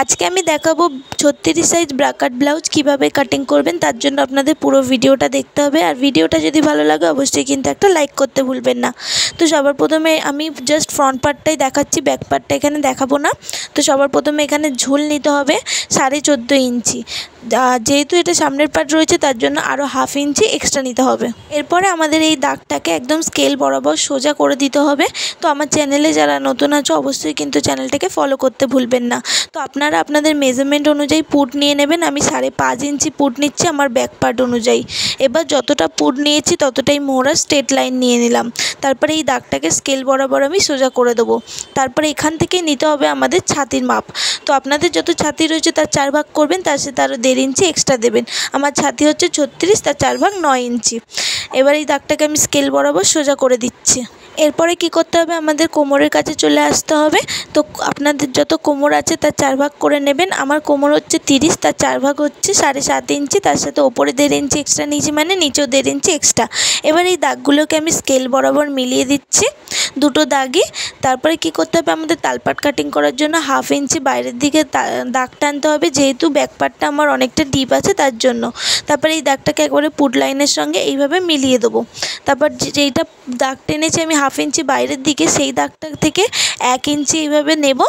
আজকে আমি দেখাবো 36 সাইজ ব্রাকাট ব্লাউজ কিভাবে কাটিং করবেন। তার জন্য আপনাদের পুরো ভিডিওটা দেখতে হবে। আর ভিডিওটা যদি ভালো লাগে অবশ্যই কিন্তু একটা লাইক করতে ভুলবেন না। তো সবার প্রথমে আমি জাস্ট ফ্রন্ট পার্টটাই দেখাচ্ছি, ব্যাক পার্টটা এখানে দেখাবো না। তো সবার প্রথমে এখানে ঝুল নিতে হবে 14.5 ইঞ্চি। যেহেতু এটা সামনের পার্ট রয়েছে তার জন্য আরও হাফ ইঞ্চি এক্সট্রা নিতে হবে। এরপরে আমাদের এই দাগটাকে একদম স্কেল বরাবর সোজা করে দিতে হবে। তো আমার চ্যানেলে যারা নতুন আছে অবশ্যই কিন্তু চ্যানেলটাকে ফলো করতে ভুলবেন না। তো আপনারা আপনাদের মেজারমেন্ট অনুযায়ী পুট নিয়ে নেবেন। আমি 5.5 ইঞ্চি পুট নিচ্ছি আমার ব্যাক পার্ট অনুযায়ী। এবার যতটা পুট নিয়েছি ততটাই মোহরা স্ট্রেট লাইন নিয়ে নিলাম। তারপরে এই দাগটাকে স্কেল বরাবর আমি সোজা করে দেবো। তারপরে এখান থেকে নিতে হবে আমাদের ছাতির মাপ। তো আপনাদের যত ছাতি রয়েছে তার 4 ভাগ করবেন, তার সাথে আরও 1.5 ইঞ্চি এক্সট্রা দেবেন। আমার ছাতি হচ্ছে 36, তার 4 ভাগ 9 ইঞ্চি। এবার এই দাগটাকে আমি স্কেল বরাবর সোজা করে দিচ্ছি। এরপরে কি করতে হবে, আমাদের কোমরের কাছে চলে আসতে হবে। তো আপনাদের যত কোমর আছে তার 4 ভাগ করে নেবেন। আমার কোমর হচ্ছে 30, তার 4 ভাগ হচ্ছে 7.5 ইঞ্চি। তার সাথে ওপরে 1.5 ইঞ্চি এক্সট্রা নিয়েছি, মানে নিচেও 1.5 ইঞ্চি এক্সট্রা। এবার এই দাগগুলোকে আমি স্কেল বরাবর মিলিয়ে দিচ্ছি দুটো দাগই। তারপরে কি করতে হবে, আমাদের তালপাট কাটিং করার জন্য হাফ ইঞ্চি বাইরের দিকে দাগ টানতে হবে, যেহেতু ব্যাক পার্টটা আমার অনেকটা ডিপ আছে তার জন্য। তারপরে এই দাগটাকে একবারে পুট লাইনের সঙ্গে এইভাবে মিলিয়ে দেবো। তারপর যেইটা দাগ টেনেছি আমি হাফ ইঞ্চি বাইরের দিকে, সেই দাগটা থেকে 1 ইঞ্চি এইভাবে নেব।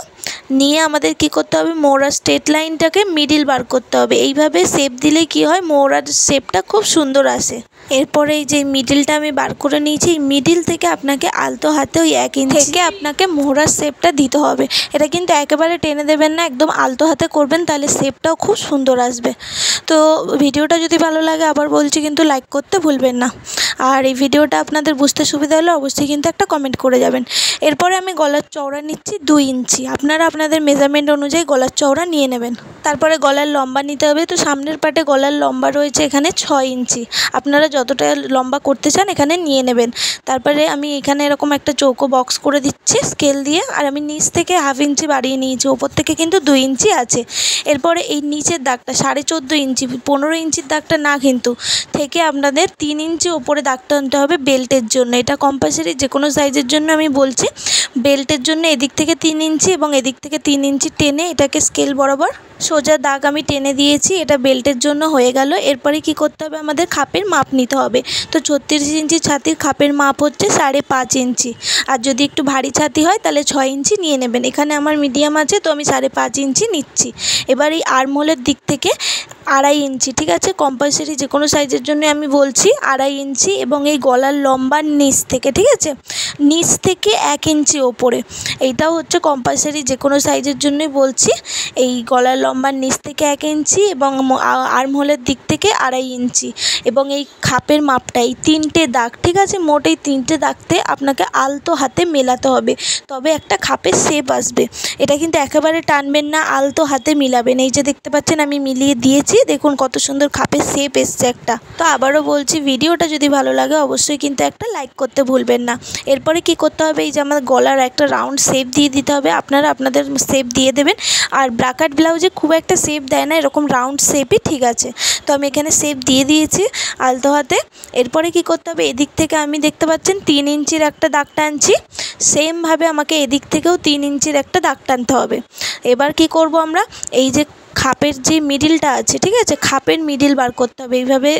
নিয়ে আমাদের কি করতে হবে, মোহরার স্ট্রেট লাইনটাকে মিডিল বার করতে হবে। এইভাবে শেপ দিলে কি হয়, মোহরার শেপটা খুব সুন্দর আসে। এরপরে এই যে মিডিলটা আমি বার করে নিয়েছি, এই মিডিল থেকে আপনাকে আলতো হাতে ওই 1 ইঞ্চি থেকে আপনাকে মোহরার শেপটা দিতে হবে। এটা কিন্তু একেবারে টেনে দেবেন না, একদম আলতো হাতে করবেন, তাহলে শেপটাও খুব সুন্দর আসবে। তো ভিডিওটা যদি ভালো লাগে আবার বলছি কিন্তু লাইক করতে ভুলবেন না। আর এই ভিডিওটা আপনাদের বুঝতে সুবিধা হলে অবশ্যই কিন্তু একটা কমেন্ট করে যাবেন। এরপরে আমি গলার চওড়া নিচ্ছি 2 ইঞ্চি। আপনারা আপনাদের মেজারমেন্ট অনুযায়ী গলার চওড়া নিয়ে নেবেন। তারপরে গলার লম্বা নিতে হবে। তো সামনের পাটে গলার লম্বা রয়েছে এখানে 6 ইঞ্চি। আপনারা যতটা লম্বা করতে চান এখানে নিয়ে নেবেন। তারপরে আমি এখানে এরকম একটা চৌকো বক্স করে দিচ্ছি স্কেল দিয়ে। আর আমি নিচ থেকে হাফ ইঞ্চি বাড়িয়ে নিয়েছি, ওপর থেকে কিন্তু 2 ইঞ্চি আছে। এরপরে এই নিচের দাগটা 14.5 ইঞ্চি, 15 ইঞ্চির দাগটা না কিন্তু, থেকে আপনাদের 3 ইঞ্চি ওপরে দাগটা আনতে হবে বেল্টের জন্য। এটা কম্পালসারি, যে কোনো সাইজের জন্য আমি বলছি। বেল্টের জন্য এদিক থেকে 3 ইঞ্চি এবং এদিক থেকে 3 ইঞ্চি টেনে এটাকে স্কেল বরাবর সোজা দাগ আমি টেনে দিয়েছি। এটা বেল্টের জন্য হয়ে গেল। এরপরে কি করতে হবে, আমাদের খাপের মাপ নিতে হবে। তো 36 ইঞ্চি ছাতির খাপের মাপ হচ্ছে 5.5 ইঞ্চি। আর যদি একটু ভারী ছাতি হয় তাহলে 6 ইঞ্চি নিয়ে নেবেন। এখানে আমার মিডিয়াম আছে তো আমি 5.5 ইঞ্চি নিচ্ছি। এবার এই আর্মহোলের দিক থেকে 2.5 ইঞ্চি, ঠিক আছে, কম্পালসারি যে কোনো সাইজের জন্য আমি বলছি 2.5 ইঞ্চি। এবং এই গলার লম্বার নিচ থেকে, ঠিক আছে, নিচ থেকে 1 ইঞ্চি ওপরে, এইটাও হচ্ছে কম্পালসারি যে কোনো সাইজের জন্যই বলছি। এই গলার লম্বার নিচ থেকে 1 ইঞ্চি এবং আর্মহোলের দিক থেকে 2.5 ইঞ্চি। এবং এই খাপের মাপটা এই 3টে দাগ, ঠিক আছে, মোট এই 3টে দাগতে আপনাকে আলতো হাতে মেলাতে হবে, তবে একটা খাপের শেপ আসবে। এটা কিন্তু একেবারে টানবেন না, আলতো হাতে মিলাবেন। এই যে দেখতে পাচ্ছেন আমি মিলিয়ে দিয়েছি, দেখুন কত সুন্দর খাপের শেপ এসছে একটা। তো আবারও বলছি, ভিডিওটা যদি ভালো লাগে অবশ্যই কিন্তু একটা লাইক করতে ভুলবেন না। এরপরে কি করতে হবে, এই যে আমার গলার একটা রাউন্ড শেপ দিয়ে দিতে হবে। আপনারা আপনাদের শেপ দিয়ে দেবেন। আর ব্রাকাট ব্লাউজে খুব একটা শেপ দেয় না, এরকম রাউন্ড শেপই ঠিক আছে। তো আমি এখানে শেপ দিয়ে দিয়েছি আলতো হাতে। এরপরে কি করতে হবে, এদিক থেকে আমি দেখতে পাচ্ছেন 3 ইঞ্চির একটা দাগ টানছি। সেমভাবে আমাকে এদিক থেকেও 3 ইঞ্চির একটা দাগ টানতে হবে। এবার কি করব, আমরা এই যে খাপের যে মিডিলটা আছে, ঠিক আছে, খাপের মিডিল বার করতে হবে। এইভাবে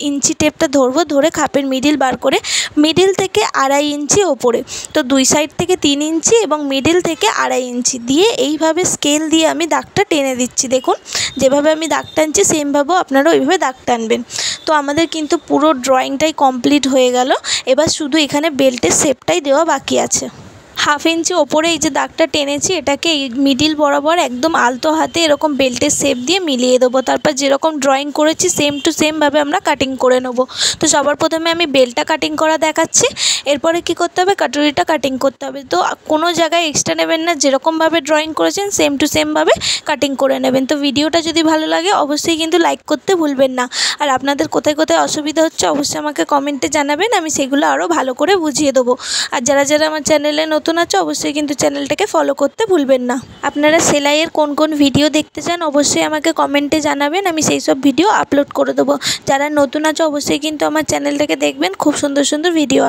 ইঞ্চি টেপটা ধরবো, ধরে খাপের মিডিল বার করে মিডিল থেকে 2.5 ইঞ্চি ওপরে, তো 2 সাইড থেকে 3 ইঞ্চি এবং মিডিল থেকে 2.5 ইঞ্চি দিয়ে এইভাবে স্কেল দিয়ে আমি দাগটা টেনে দিচ্ছি। দেখুন যেভাবে আমি দাগ টানছি সেমভাবেও আপনারা ওইভাবে দাগ টানবেন। তো আমাদের কিন্তু পুরো ড্রয়িংটাই কমপ্লিট হয়ে গেল। এবার শুধু এখানে বেল্টের শেপটাই দেওয়া বাকি আছে। হাফ ইঞ্চি ওপরে এই যে দাগটা টেনেছি এটাকে এই মিডিল বরাবর একদম আলতো হাতে এরকম বেল্টের শেপ দিয়ে মিলিয়ে দেবো। তারপর যেরকম ড্রয়িং করেছি সেম টু সেমভাবে আমরা কাটিং করে নেব। তো সবার প্রথমে আমি বেল্টটা কাটিং করা দেখাচ্ছি। এরপরে কি করতে হবে, কাটুরিটা কাটিং করতে হবে। তো কোনো জায়গায় এক্সট্রা নেবেন না, যেরকমভাবে ড্রয়িং করেছেন সেম টু সেমভাবে কাটিং করে নেবেন। তো ভিডিওটা যদি ভালো লাগে অবশ্যই কিন্তু লাইক করতে ভুলবেন না। আর আপনাদের কোথায় কোথায় অসুবিধা হচ্ছে অবশ্যই আমাকে কমেন্টে জানাবেন, আমি সেগুলো আরও ভালো করে বুঝিয়ে দেবো। আর যারা যারা আমার চ্যানেলে নতুন আছে অবশ্যই কিন্তু চ্যানেলটাকে ফলো করতে ভুলবেন না। আপনারা সেলাইয়ের কোন কোন ভিডিও দেখতে চান অবশ্যই আমাকে কমেন্টে জানাবেন, আমি সেই সব ভিডিও আপলোড করে দেবো। যারা নতুন আছে অবশ্যই কিন্তু আমার চ্যানেলটাকে দেখবেন, খুব সুন্দর সুন্দর ভিডিও।